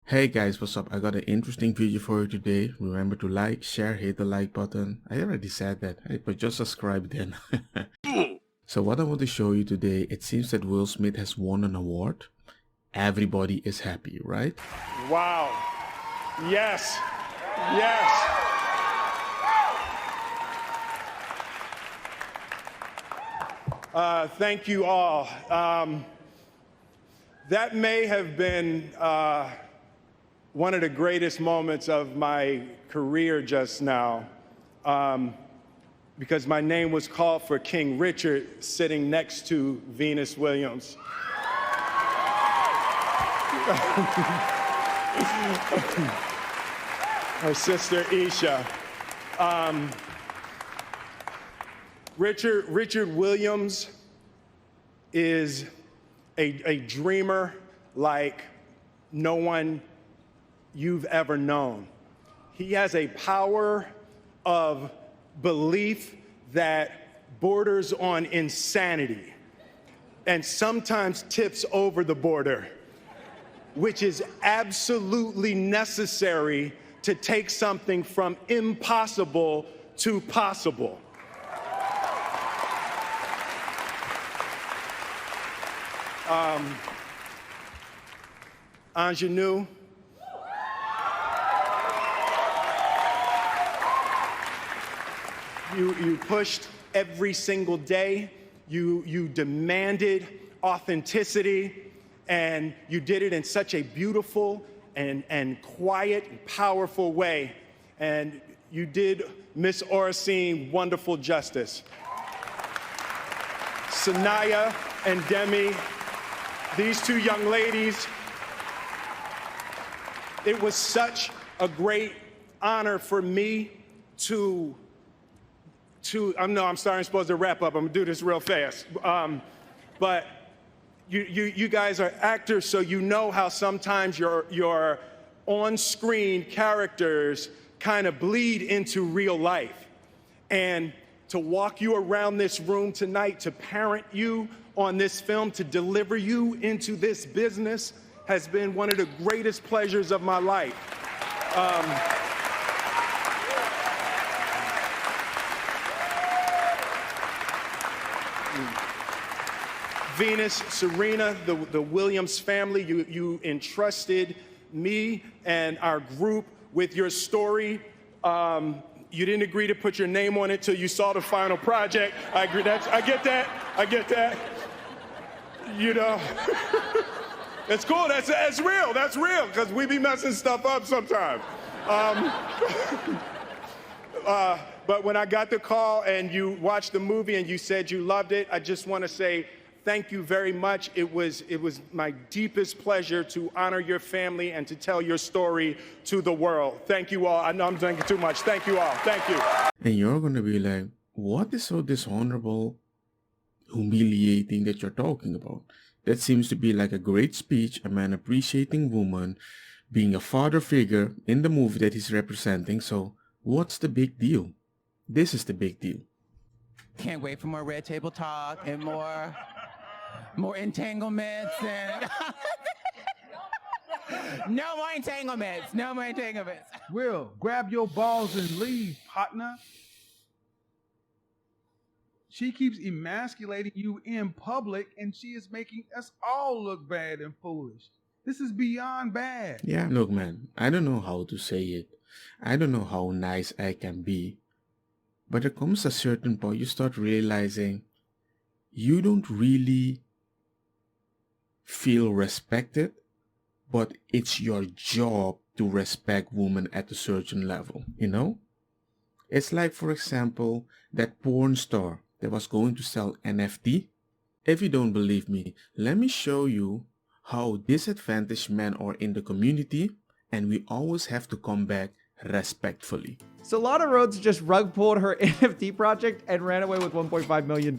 Hey guys, what's up? I got an interesting video for you today. Remember to like, share, hit the like button. I already said that, but just subscribe then. So what I want to show you today, it seems that Will Smith has won an award. Everybody is happy, right? Wow. Yes. Yes. Thank you all. That may have been one of the greatest moments of my career just now, because my name was called for King Richard sitting next to Venus Williams. Her sister Isha. Richard Williams is a dreamer like no one you've ever known. He has a power of belief that borders on insanity and sometimes tips over the border, which is absolutely necessary to take something from impossible to possible. Ingenue, you pushed every single day. You demanded authenticity, and you did it in such a beautiful and quiet and powerful way. And you did Miss Oracene wonderful justice. Sanaya and Demi, these two young ladies, it was such a great honor for me to I'm sorry, I'm supposed to wrap up. I'm gonna do this real fast. But you guys are actors, so you know how sometimes your on-screen characters kind of bleed into real life. And to walk you around this room tonight, to parent you on this film, to deliver you into this business has been one of the greatest pleasures of my life. Venus, Serena, the Williams family, you entrusted me and our group with your story. You didn't agree to put your name on it till you saw the final project. I agree. I get that. You know, it's cool. That's real. That's real, because we be messing stuff up sometimes. But when I got the call and you watched the movie and you said you loved it, I just want to say thank you very much. It was my deepest pleasure to honor your family and to tell your story to the world. Thank you all. I know I'm thinking too much. Thank you all. Thank you. And you're gonna be like, what is so dishonorable, humiliating that you're talking about? That seems to be like a great speech, a man appreciating woman, being a father figure in the movie that he's representing. So what's the big deal? This is the big deal. Can't wait for more red table talk and more entanglements and no more entanglements. No more entanglements. Will, grab your balls and leave, partner. She keeps emasculating you in public, and she is making us all look bad and foolish. This is beyond bad. Yeah, look, man, I don't know how to say it. I don't know how nice I can be. But there comes a certain point you start realizing you don't really feel respected, but it's your job to respect women at a certain level, you know? It's like, for example, that porn star that was going to sell NFT. If you don't believe me, let me show you how disadvantaged men are in the community, and we always have to come back respectfully. Solana Rhodes just rug pulled her NFT project and ran away with $1.5 million.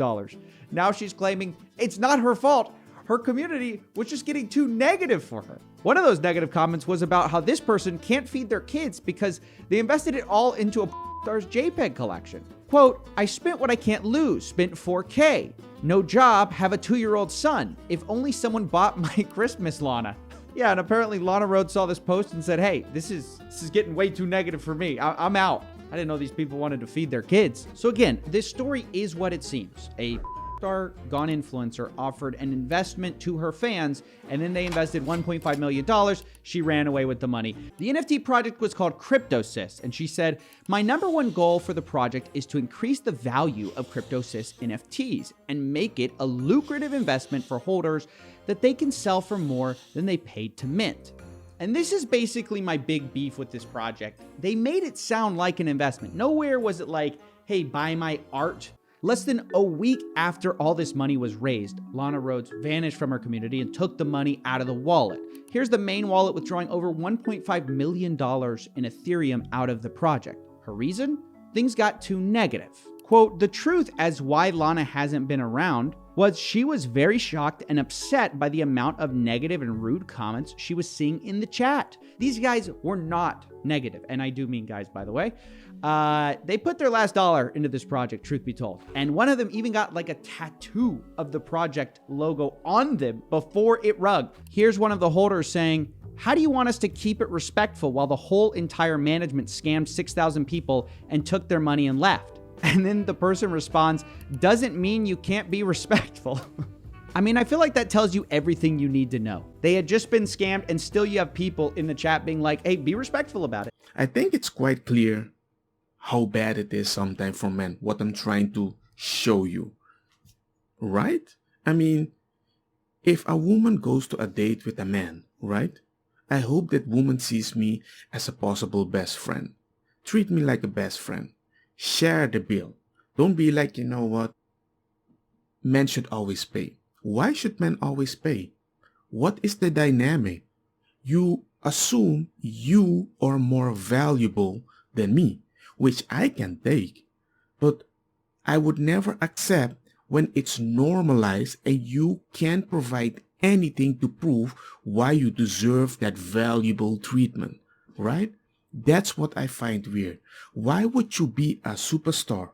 Now she's claiming it's not her fault. Her community was just getting too negative for her. One of those negative comments was about how this person can't feed their kids because they invested it all into a star's JPEG collection. Quote, I spent what I can't lose, spent 4K. No job, have a 2-year-old son. If only someone bought my Christmas, Lana. Yeah, and apparently Lana Rhoades saw this post and said, hey, this is getting way too negative for me. I'm out. I didn't know these people wanted to feed their kids. So again, this story is what it seems. A star gone influencer offered an investment to her fans, and then they invested $1.5 million. She ran away with the money. The NFT project was called CryptoSys, and she said, my number one goal for the project is to increase the value of CryptoSys NFTs and make it a lucrative investment for holders that they can sell for more than they paid to mint. And this is basically my big beef with this project. They made it sound like an investment. Nowhere was it like, hey, buy my art. Less than a week after all this money was raised, Lana Rhoades vanished from her community and took the money out of the wallet. Here's the main wallet withdrawing over $1.5 million in Ethereum out of the project. Her reason? Things got too negative. Quote, the truth as why Lana hasn't been around was she was very shocked and upset by the amount of negative and rude comments she was seeing in the chat. These guys were not negative, and I do mean guys, by the way. They put their last dollar into this project, truth be told. And one of them even got like a tattoo of the project logo on them before it rugged. Here's one of the holders saying, how do you want us to keep it respectful while the whole entire management scammed 6,000 people and took their money and left? And then the person responds, doesn't mean you can't be respectful. I mean, I feel like that tells you everything you need to know. They had just been scammed, and still you have people in the chat being like, hey, be respectful about it. I think it's quite clear how bad it is sometimes for men, what I'm trying to show you. Right? I mean, if a woman goes to a date with a man, right? I hope that woman sees me as a possible best friend. Treat me like a best friend. Share the bill. Don't be like, you know what? Men should always pay. Why should men always pay? What is the dynamic? You assume you are more valuable than me, which I can take. But I would never accept when it's normalized and you can't provide anything to prove why you deserve that valuable treatment, right? That's what I find weird. Why would you be a superstar,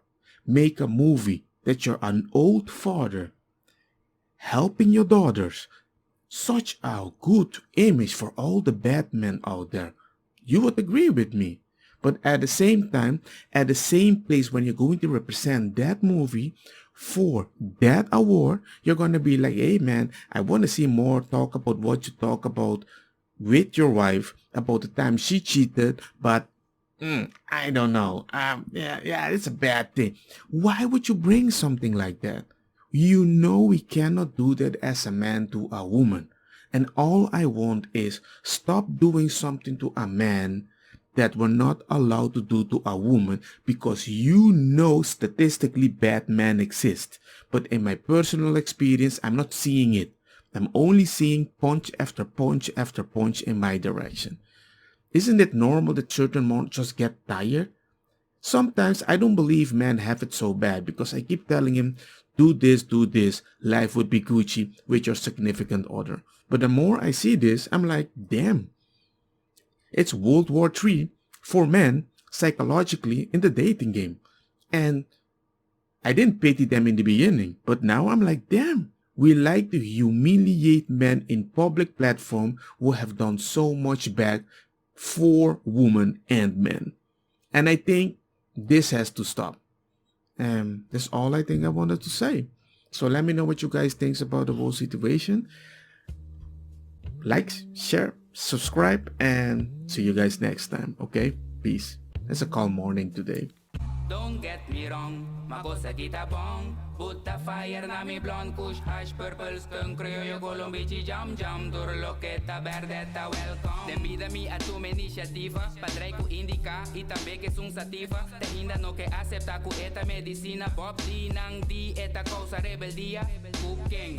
make a movie that you're an old father, helping your daughters, such a good image for all the bad men out there? You would agree with me. But at the same time, at the same place when you're going to represent that movie for that award, you're going to be like, hey man, I want to see more talk about what you talk about with your wife, about the time she cheated, but I don't know. Yeah, it's a bad thing. Why would you bring something like that? You know we cannot do that as a man to a woman. And all I want is stop doing something to a man that we're not allowed to do to a woman, because you know statistically bad men exist. But in my personal experience, I'm not seeing it. I'm only seeing punch after punch after punch in my direction. Isn't it normal that certain men just get tired? Sometimes I don't believe men have it so bad, because I keep telling him, do this, life would be Gucci with your significant other. But the more I see this, I'm like, damn. It's World War III for men psychologically in the dating game. And I didn't pity them in the beginning, but now I'm like, damn. We like to humiliate men in public platform who have done so much bad for women and men. And I think this has to stop. That's all I think I wanted to say. So let me know what you guys think about the whole situation. Like, share, subscribe, and see you guys next time. Okay? Peace. It's a calm morning today. Don't get me wrong, makosa kita bong. Put the fire na mi blonde kush hash purple skunk criollo colombici jam jam turloqueta verdeta welcome. Dem vida mi a tua iniciativa, padrei ku indica e também que sum sativa. Te ainda no que acepta ku eta medicina pop di nang di eta causa rebeldia. Cooking,